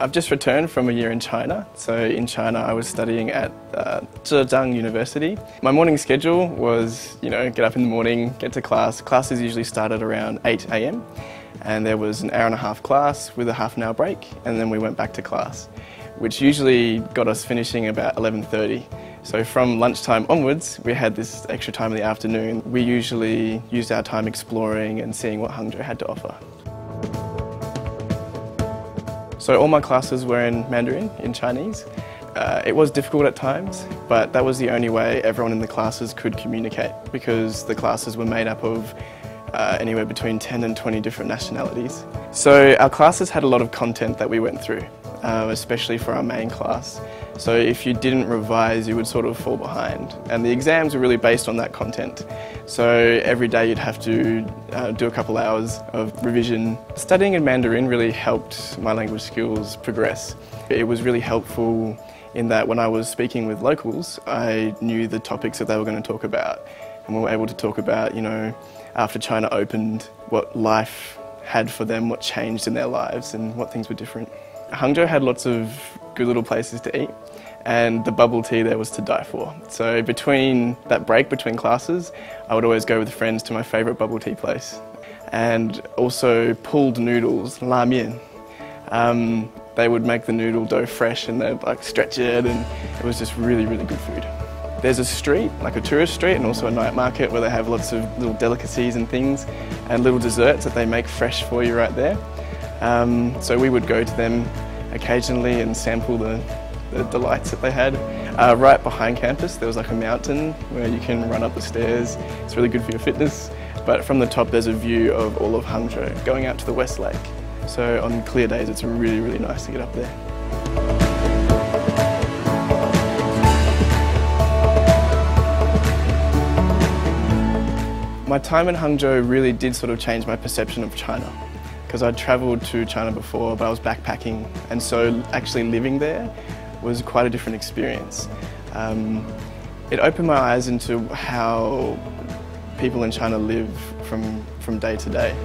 I've just returned from a year in China. So in China I was studying at Zhejiang University. My morning schedule was, get up in the morning, get to class. Classes usually started around 8 AM and there was an hour-and-a-half class with a half-an-hour break, and then we went back to class, which usually got us finishing about 11:30. So from lunchtime onwards, we had this extra time in the afternoon. We usually used our time exploring and seeing what Hangzhou had to offer. So all my classes were in Mandarin, in Chinese. It was difficult at times, but that was the only way everyone in the classes could communicate, because the classes were made up of anywhere between 10 and 20 different nationalities. So our classes had a lot of content that we went through, especially for our main class. So if you didn't revise, you would sort of fall behind. And the exams were really based on that content. So every day you'd have to do a couple hours of revision. Studying in Mandarin really helped my language skills progress. It was really helpful in that when I was speaking with locals, I knew the topics that they were going to talk about. And we were able to talk about, after China opened, what life had for them, what changed in their lives and what things were different. Hangzhou had lots of good little places to eat, and the bubble tea there was to die for. So between that break between classes, I would always go with friends to my favourite bubble tea place. And also pulled noodles, la mian. They would make the noodle dough fresh and they'd stretch it, and it was just really, really good food. There's a street, like a tourist street, and also a night market where they have lots of little delicacies and things and little desserts that they make fresh for you right there. So we would go to them occasionally and sample the delights that they had. Right behind campus there was like a mountain where you can run up the stairs. It's really good for your fitness. But from the top there's a view of all of Hangzhou going out to the West Lake. So on clear days it's really, really nice to get up there. My time in Hangzhou really did sort of change my perception of China, because I'd travelled to China before, but I was backpacking, and so actually living there was quite a different experience. It opened my eyes into how people in China live from day to day.